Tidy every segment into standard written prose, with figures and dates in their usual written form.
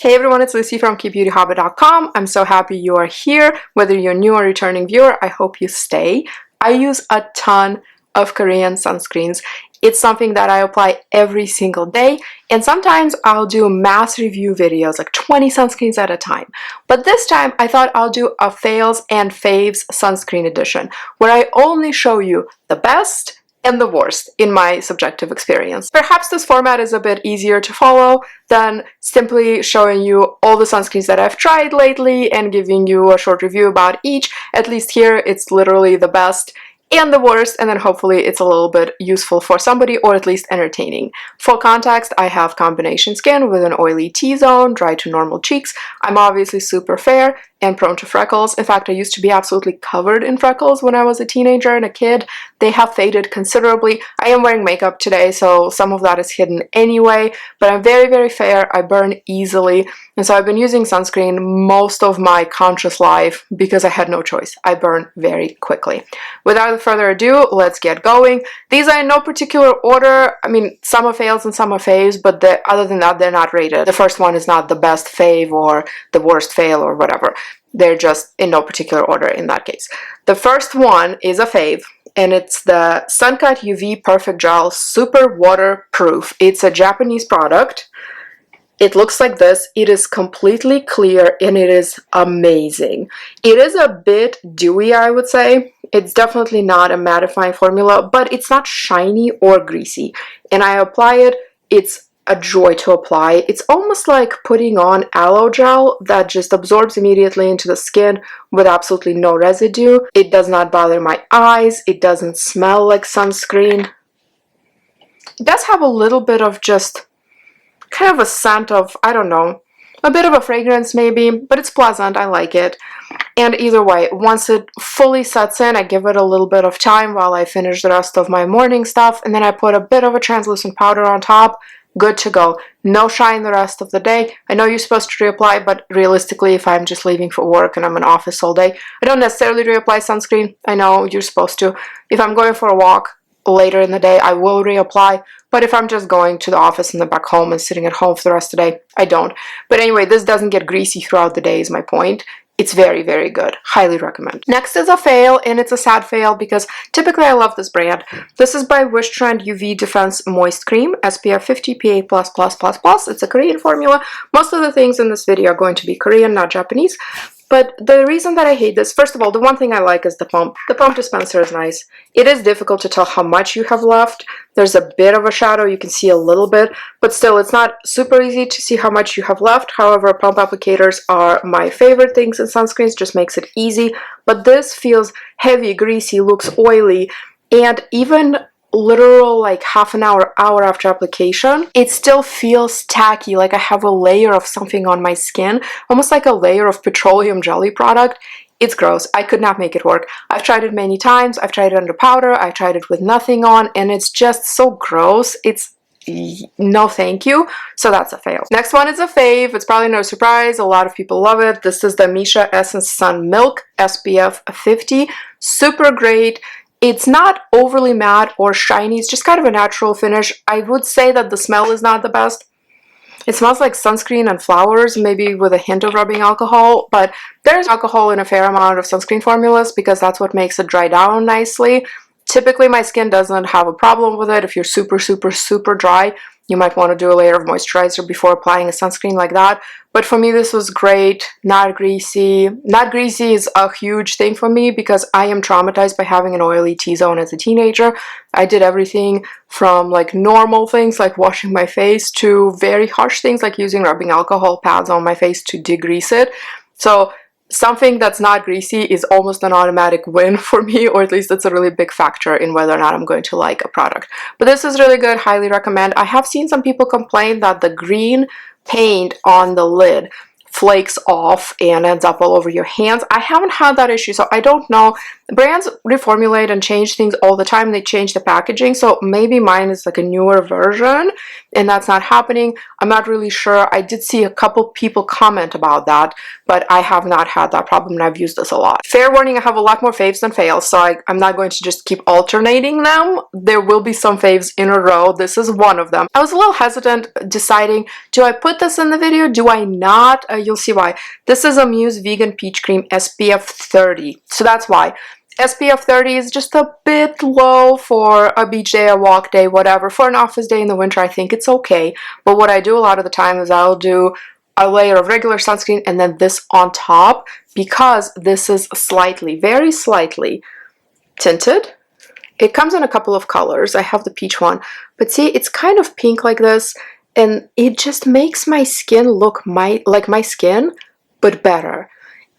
Hey everyone, it's Lucy from KBeautyHobbit.com. I'm so happy you are here. Whether you're new or returning viewer, I hope you stay. I use a ton of Korean sunscreens. It's something that I apply every single day, and sometimes I'll do mass review videos, like 20 sunscreens at a time. But this time I thought I'll do a Fails and Faves sunscreen edition, where I only show you the best and the worst in my subjective experience. Perhaps this format is a bit easier to follow than simply showing you all the sunscreens that I've tried lately and giving you a short review about each. At least here it's literally the best and the worst, and then hopefully it's a little bit useful for somebody, or at least entertaining. For context, I have combination skin with an oily T-zone, dry to normal cheeks. I'm obviously super fair and prone to freckles. In fact, I used to be absolutely covered in freckles when I was a teenager and a kid. They have faded considerably. I am wearing makeup today, so some of that is hidden anyway, but I'm very, very fair. I burn easily, and so I've been using sunscreen most of my conscious life because I had no choice. I burn very quickly. Without further ado, let's get going. These are in no particular order. I mean, some are fails and some are faves, but other than that, they're not rated. The first one is not the best fave or the worst fail or whatever. They're just in no particular order in that case. The first one is a fave, and it's the Suncut UV Perfect Gel Super Waterproof. It's a Japanese product. It looks like this. It is completely clear and it is amazing. It is a bit dewy, I would say. It's definitely not a mattifying formula, but it's not shiny or greasy. And I apply it, it's a joy to apply. It's almost like putting on aloe gel that just absorbs immediately into the skin with absolutely no residue. It does not bother my eyes. It doesn't smell like sunscreen. It does have a little bit of just kind of a scent of, I don't know, a bit of a fragrance maybe, but it's pleasant. I like it. And either way, once it fully sets in, I give it a little bit of time while I finish the rest of my morning stuff, and then I put a bit of a translucent powder on top. Good to go. No shine the rest of the day. I know you're supposed to reapply, but realistically, if I'm just leaving for work and I'm in office all day, I don't necessarily reapply sunscreen. I know you're supposed to. If I'm going for a walk later in the day, I will reapply. But if I'm just going to the office and then back home and sitting at home for the rest of the day, I don't. But anyway, this doesn't get greasy throughout the day is my point. It's very, very good. Highly recommend. Next is a fail, and it's a sad fail because typically I love this brand. This is by WishTrend UV Defense Moist Cream, SPF 50 PA+++++. It's a Korean formula. Most of the things in this video are going to be Korean, not Japanese. But the reason that I hate this, first of all, the one thing I like is the pump. The pump dispenser is nice. It is difficult to tell how much you have left. There's a bit of a shadow, you can see a little bit, but still it's not super easy to see how much you have left. However, pump applicators are my favorite things in sunscreens, just makes it easy. But this feels heavy, greasy, looks oily, and even literal like half an hour after application, it still feels tacky, like I have a layer of something on my skin, almost like a layer of petroleum jelly product. It's gross. I could not make it work. I've tried it many times. I've tried it under powder. I've tried it with nothing on, and it's just so gross. It's no thank you. So that's a fail. Next one is a fave. It's probably no surprise. A lot of people love it. This is the Missha Essence Sun Milk SPF 50. Super great. It's not overly matte or shiny. It's just kind of a natural finish. I would say that the smell is not the best. It smells like sunscreen and flowers, maybe with a hint of rubbing alcohol, but there's alcohol in a fair amount of sunscreen formulas because that's what makes it dry down nicely. Typically, my skin doesn't have a problem with it. If you're super, super, super dry, you might want to do a layer of moisturizer before applying a sunscreen like that. But for me, this was great. Not greasy. Not greasy is a huge thing for me because I am traumatized by having an oily T-zone as a teenager. I did everything from like normal things like washing my face to very harsh things like using rubbing alcohol pads on my face to degrease it. So something that's not greasy is almost an automatic win for me, or at least it's a really big factor in whether or not I'm going to like a product. But this is really good. Highly recommend. I have seen some people complain that the green paint on the lid flakes off and ends up all over your hands. I haven't had that issue, so I don't know. Brands reformulate and change things all the time. They change the packaging, so maybe mine is like a newer version and that's not happening. I'm not really sure. I did see a couple people comment about that, but I have not had that problem and I've used this a lot. Fair warning, I have a lot more faves than fails, so I'm not going to just keep alternating them. There will be some faves in a row. This is one of them. I was a little hesitant deciding, do I put this in the video? Do I not? You'll see why. This is Amuse Vegan Peach Cream SPF 30, so that's why. SPF 30 is just a bit low for a beach day, a walk day, whatever. For an office day in the winter, I think it's okay. But what I do a lot of the time is I'll do a layer of regular sunscreen and then this on top, because this is slightly, very slightly tinted. It comes in a couple of colors. I have the peach one, but see, it's kind of pink like this, and it just makes my skin look like my skin, but better.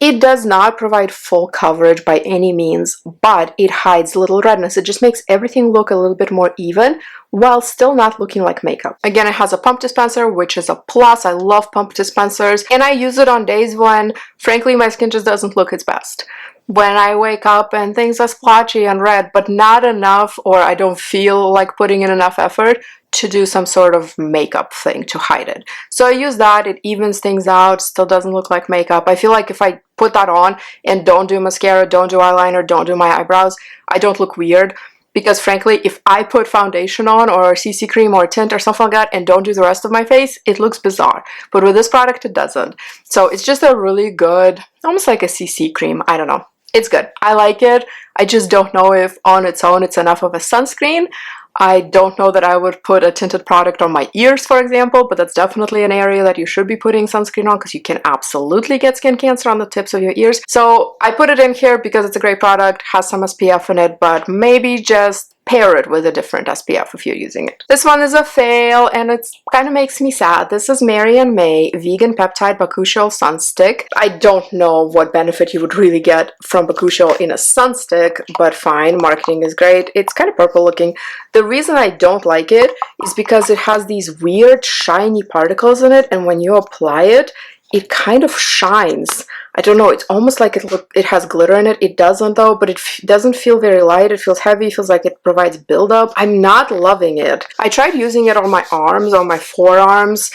It does not provide full coverage by any means, but it hides little redness. It just makes everything look a little bit more even while still not looking like makeup. Again, it has a pump dispenser, which is a plus. I love pump dispensers, and I use it on days when, frankly, my skin just doesn't look its best. When I wake up and things are splotchy and red, but not enough, or I don't feel like putting in enough effort to do some sort of makeup thing to hide it. So I use that. It evens things out, still doesn't look like makeup. I feel like if I put that on and don't do mascara, don't do eyeliner, don't do my eyebrows, I don't look weird. Because frankly, if I put foundation on or CC cream or tint or something like that and don't do the rest of my face, it looks bizarre. But with this product, it doesn't. So it's just a really good, almost like a CC cream. I don't know. It's good. I like it. I just don't know if on its own it's enough of a sunscreen. I don't know that I would put a tinted product on my ears, for example, but that's definitely an area that you should be putting sunscreen on because you can absolutely get skin cancer on the tips of your ears. So I put it in here because it's a great product, has some SPF in it, but maybe just pair it with a different SPF if you're using it. This one is a fail and it kind of makes me sad. This is Mary&May Vegan Peptide Bakuchiol Sunstick. I don't know what benefit you would really get from Bakuchiol in a sunstick, but fine, marketing is great. It's kind of purple looking. The reason I don't like it is because it has these weird shiny particles in it, and when you apply it, it kind of shines. I don't know, it's almost like it has glitter in it. It doesn't though, but it doesn't feel very light. It feels heavy, it feels like it provides buildup. I'm not loving it. I tried using it on my arms, on my forearms,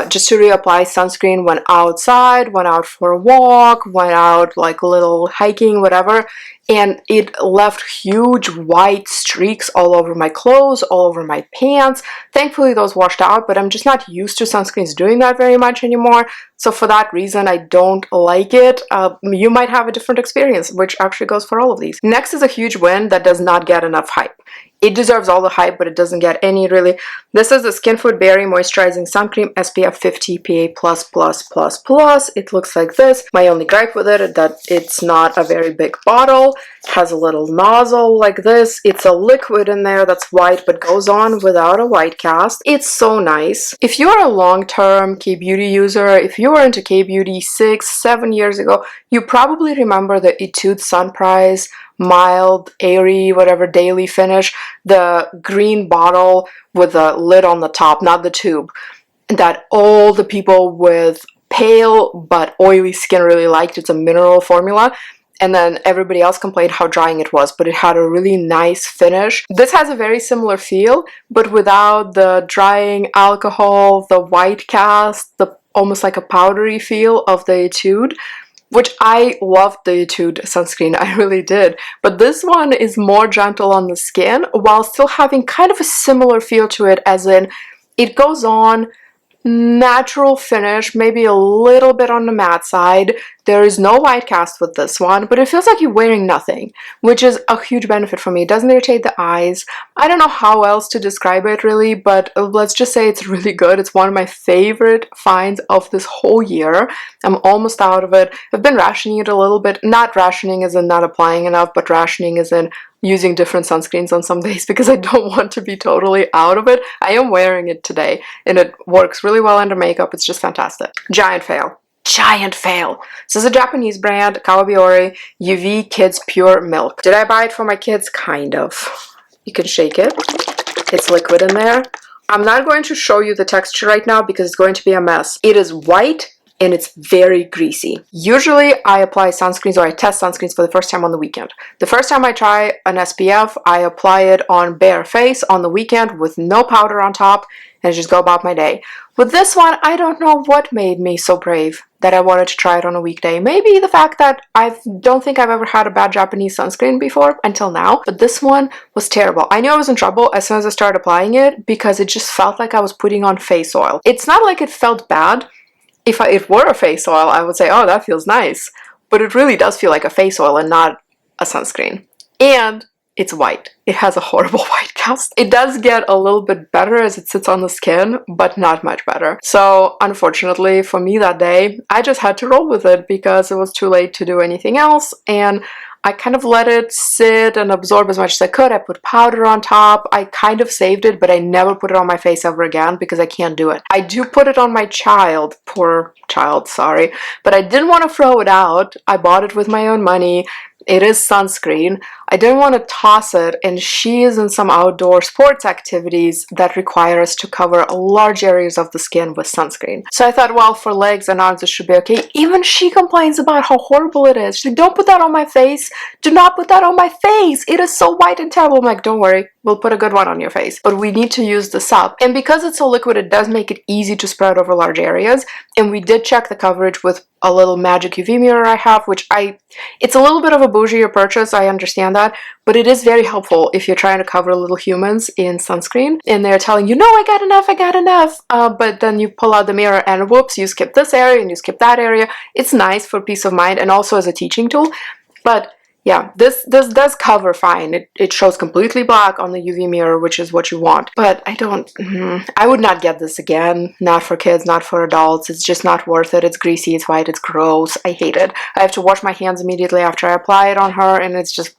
just to reapply sunscreen when outside, went out for a walk, went out like a little hiking, whatever, and it left huge white streaks all over my clothes, all over my pants. Thankfully those washed out, but I'm just not used to sunscreens doing that very much anymore. So for that reason, I don't like it. You might have a different experience, which actually goes for all of these. Next is a huge win that does not get enough hype. It deserves all the hype, but it doesn't get any really. This is the Skinfood Berry Moisturizing Sun Cream SPF 50 PA+++++. It looks like this. My only gripe with it is that it's not a very big bottle. It has a little nozzle like this. It's a liquid in there that's white but goes on without a white cast. It's so nice. If you are a long-term Kbeauty user, if you were into Kbeauty 6-7 years ago, you probably remember the Etude Sunprise mild, airy, whatever, daily finish, the green bottle with the lid on the top, not the tube, that all the people with pale but oily skin really liked. It's a mineral formula, and then everybody else complained how drying it was, but it had a really nice finish. This has a very similar feel, but without the drying alcohol, the white cast, the almost like a powdery feel of the Etude, which I loved the Etude sunscreen, I really did. But this one is more gentle on the skin while still having kind of a similar feel to it, as in it goes on natural finish, maybe a little bit on the matte side. There is no white cast with this one, but it feels like you're wearing nothing, which is a huge benefit for me. It doesn't irritate the eyes. I don't know how else to describe it really, but let's just say it's really good. It's one of my favorite finds of this whole year. I'm almost out of it. I've been rationing it a little bit. Not rationing as in not applying enough, but rationing as in using different sunscreens on some days because I don't want to be totally out of it. I am wearing it today and it works really well under makeup. It's just fantastic. Giant fail. Giant fail. This is a Japanese brand, Cabor UV Kids Pure Milk. Did I buy it for my kids? Kind of. You can shake it. It's liquid in there. I'm not going to show you the texture right now because it's going to be a mess. It is white and it's very greasy. Usually I apply sunscreens, or I test sunscreens for the first time on the weekend. The first time I try an SPF, I apply it on bare face on the weekend with no powder on top and just go about my day. With this one, I don't know what made me so brave that I wanted to try it on a weekday. Maybe the fact that I don't think I've ever had a bad Japanese sunscreen before until now, but this one was terrible. I knew I was in trouble as soon as I started applying it because it just felt like I was putting on face oil. It's not like it felt bad. If it were a face oil, I would say, oh, that feels nice. But it really does feel like a face oil and not a sunscreen. And it's white. It has a horrible white cast. It does get a little bit better as it sits on the skin, but not much better. So unfortunately for me that day, I just had to roll with it because it was too late to do anything else. And I kind of let it sit and absorb as much as I could. I put powder on top. I kind of saved it, but I never put it on my face ever again because I can't do it. I do put it on my child. Poor child, sorry. But I didn't want to throw it out. I bought it with my own money. It is sunscreen. I didn't want to toss it, and she is in some outdoor sports activities that require us to cover large areas of the skin with sunscreen. So I thought, well, for legs and arms it should be okay. Even she complains about how horrible it is. She's like, don't put that on my face. Do not put that on my face. It is so white and terrible. I'm like, don't worry. We'll put a good one on your face. But we need to use this up. And because it's so liquid, it does make it easy to spread over large areas. And we did check the coverage with a little magic UV mirror I have, which it's a little bit of a bougier purchase, I understand that, but it is very helpful if you're trying to cover little humans in sunscreen and they're telling you, no, I got enough, but then you pull out the mirror and whoops, you skip this area and you skip that area. It's nice for peace of mind and also as a teaching tool, but yeah, this does cover fine. It shows completely black on the UV mirror, which is what you want. But I would not get this again. Not for kids, not for adults. It's just not worth it. It's greasy, it's white, it's gross. I hate it. I have to wash my hands immediately after I apply it on her, and it's just...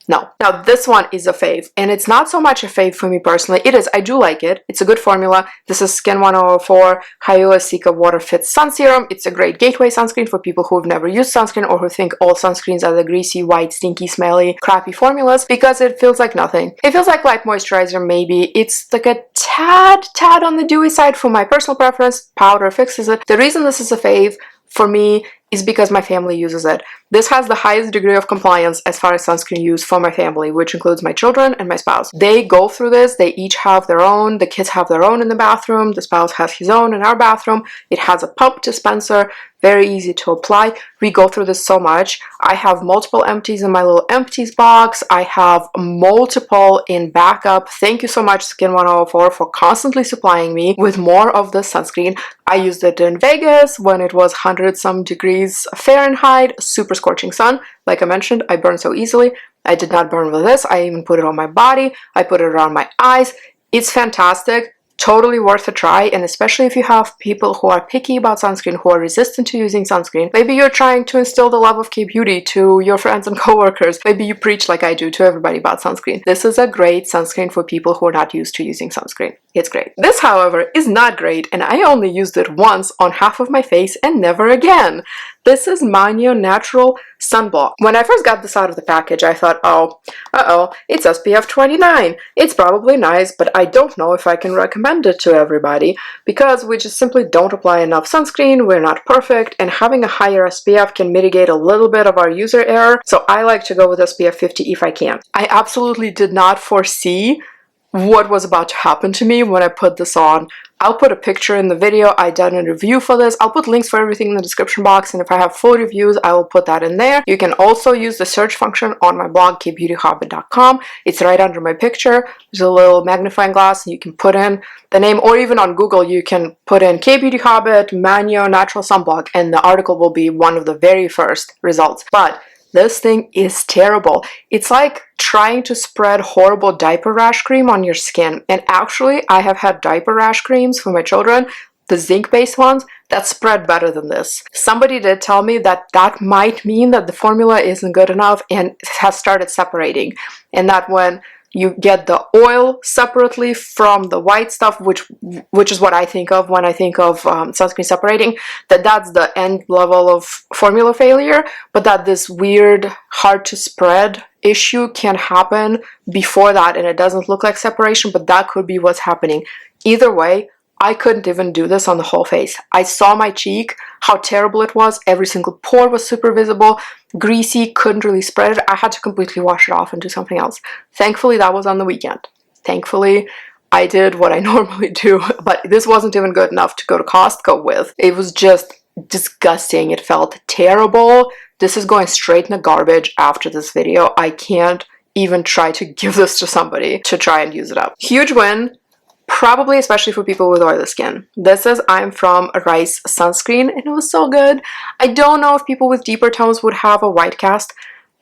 no. Now this one is a fave, and it's not so much a fave for me personally. It is, I do like it. It's a good formula. This is Skin 104 Hyalu-CICA Water Fit Sun Serum. It's a great gateway sunscreen for people who have never used sunscreen or who think all sunscreens are the greasy, white, stinky, smelly, crappy formulas because it feels like nothing. It feels like light moisturizer maybe. It's like a tad on the dewy side for my personal preference. Powder fixes it. The reason this is a fave for me is because my family uses it. This has the highest degree of compliance as far as sunscreen use for my family, which includes my children and my spouse. They go through this. They each have their own. The kids have their own in the bathroom. The spouse has his own in our bathroom. It has a pump dispenser. Very easy to apply. We go through this so much. I have multiple empties in my little empties box. I have multiple in backup. Thank you so much, Skin 104, for constantly supplying me with more of this sunscreen. I used it in Vegas when it was 100-some degrees Fahrenheit, super scorching sun. Like I mentioned, I burn so easily. I did not burn with this. I even put it on my body. I put it around my eyes. It's fantastic. Totally worth a try, and especially if you have people who are picky about sunscreen, who are resistant to using sunscreen. Maybe you're trying to instill the love of Kbeauty to your friends and coworkers. Maybe you preach like I do to everybody about sunscreen. This is a great sunscreen for people who are not used to using sunscreen. It's great. This, however, is not great, and I only used it once on half of my face and never again. This is Manyo Natural Sunblock. When I first got this out of the package, I thought, oh, it's SPF 29. It's probably nice, but I don't know if I can recommend it to everybody because we just simply don't apply enough sunscreen, we're not perfect, and having a higher SPF can mitigate a little bit of our user error, so I like to go with SPF 50 if I can. I absolutely did not foresee what was about to happen to me when I put this on. I'll put a picture in the video. I done a review for this. I'll put links for everything in the description box, and if I have full reviews, I will put that in there. You can also use the search function on my blog, KBeautyHobbit.com. It's right under my picture. There's a little magnifying glass, and you can put in the name, or even on Google, you can put in KBeautyHobbit Manyo Natural Sunblock, and the article will be one of the very first results. But this thing is terrible. It's like trying to spread horrible diaper rash cream on your skin. And actually, I have had diaper rash creams for my children, the zinc-based ones, that spread better than this. Somebody did tell me that that might mean that the formula isn't good enough and has started separating. And that when you get the oil separately from the white stuff, which is what I think of when I think of sunscreen separating, that's the end level of formula failure, but that this weird hard to spread issue can happen before that and it doesn't look like separation, but that could be what's happening. Either way, I couldn't even do this on the whole face. I saw my cheek, how terrible it was. Every single pore was super visible, greasy, couldn't really spread it. I had to completely wash it off and do something else. Thankfully, that was on the weekend. Thankfully, I did what I normally do, but this wasn't even good enough to go to Costco with. It was just disgusting. It felt terrible. This is going straight in the garbage after this video. I can't even try to give this to somebody to try and use it up. Huge win, probably especially for people with oily skin. This is I'm from Rice Sunscreen, and it was so good. I don't know if people with deeper tones would have a white cast.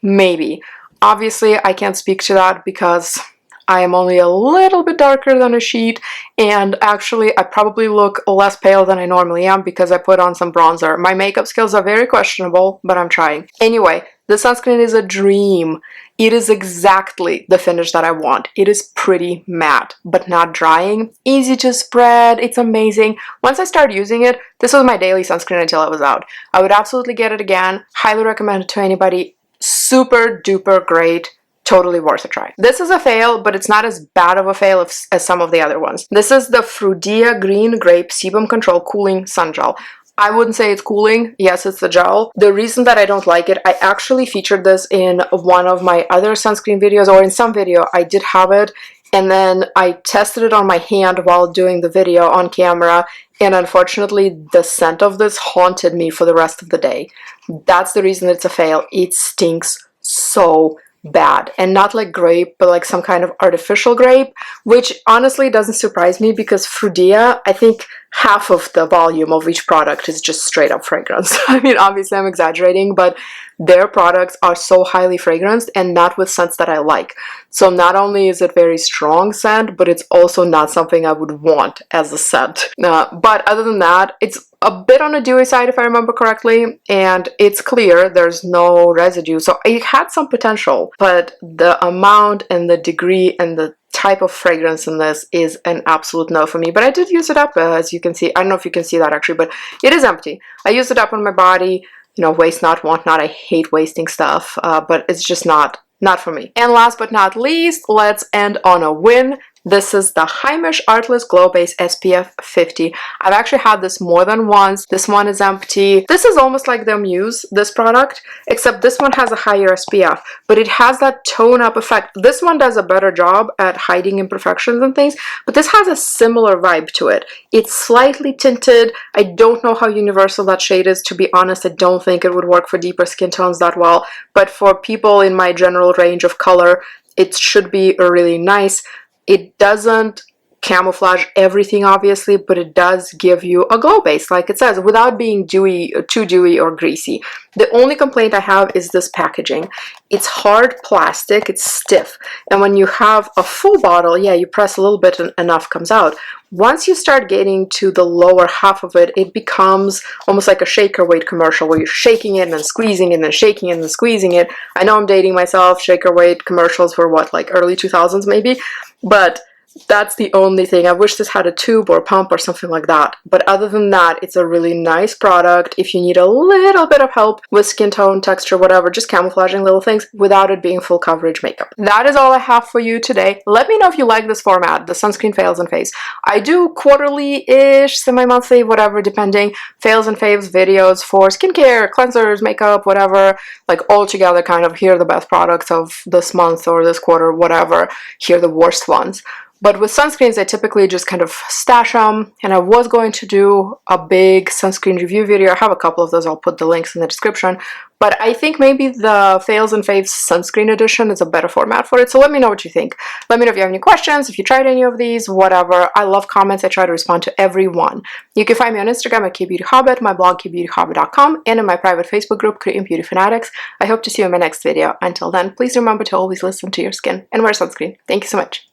Maybe. Obviously, I can't speak to that because I am only a little bit darker than a sheet, and actually I probably look less pale than I normally am because I put on some bronzer. My makeup skills are very questionable, but I'm trying. Anyway, the sunscreen is a dream. It is exactly the finish that I want. It is pretty matte, but not drying. Easy to spread. It's amazing. Once I started using it, this was my daily sunscreen until it was out. I would absolutely get it again. Highly recommend it to anybody. Super duper great. Totally worth a try. This is a fail, but it's not as bad of a fail as some of the other ones. This is the Frudia Green Grape Sebum Control Cooling Sun Gel. I wouldn't say it's cooling. Yes, it's the gel. The reason that I don't like it, I actually featured this in one of my other sunscreen videos, or in some video. I did have it, and then I tested it on my hand while doing the video on camera, and unfortunately the scent of this haunted me for the rest of the day. That's the reason it's a fail. It stinks so bad, and not like grape, but like some kind of artificial grape, which honestly doesn't surprise me because Frudia, I think half of the volume of each product is just straight up fragrance. I mean, obviously I'm exaggerating, but their products are so highly fragranced and not with scents that I like. So not only is it very strong scent, but it's also not something I would want as a scent. But other than that, it's a bit on the dewy side if I remember correctly, and it's clear, there's no residue. So it had some potential, but the amount and the degree and the type of fragrance in this is an absolute no for me. But I did use it up, as you can see. I don't know if you can see that actually, but it is empty. I used it up on my body. You know, waste not, want not. I hate wasting stuff, but it's just not for me. And last but not least, let's end on a win. This is the Heimish Artless Glow Base SPF 50. I've actually had this more than once. This one is empty. This is almost like the Amuse, this product, except this one has a higher SPF, but it has that tone up effect. This one does a better job at hiding imperfections and things, but this has a similar vibe to it. It's slightly tinted. I don't know how universal that shade is, to be honest. I don't think it would work for deeper skin tones that well, but for people in my general range of color, it should be really nice. It doesn't camouflage everything, obviously, but it does give you a glow base, like it says, without being dewy, too dewy or greasy. The only complaint I have is this packaging. It's hard plastic, it's stiff, and when you have a full bottle, yeah, you press a little bit and enough comes out. Once you start getting to the lower half of it, it becomes almost like a shaker weight commercial where you're shaking it and then squeezing it and then shaking it and then squeezing it. I know I'm dating myself. Shaker weight commercials were what, like early 2000s maybe? But that's the only thing. I wish this had a tube or a pump or something like that. But other than that, it's a really nice product if you need a little bit of help with skin tone, texture, whatever, just camouflaging little things without it being full coverage makeup. That is all I have for you today. Let me know if you like this format, the sunscreen fails and faves. I do quarterly-ish, semi-monthly, whatever, depending, fails and faves videos for skincare, cleansers, makeup, whatever, like all together, kind of, here are the best products of this month or this quarter, whatever, here are the worst ones. But with sunscreens, I typically just kind of stash them, and I was going to do a big sunscreen review video. I have a couple of those. I'll put the links in the description. But I think maybe the Fails and Faves sunscreen edition is a better format for it. So let me know what you think. Let me know if you have any questions, if you tried any of these, whatever. I love comments. I try to respond to everyone. You can find me on Instagram at KBeautyHobbit, my blog KBeautyHobbit.com, and in my private Facebook group, Korean Beauty Fanatics. I hope to see you in my next video. Until then, please remember to always listen to your skin and wear sunscreen. Thank you so much.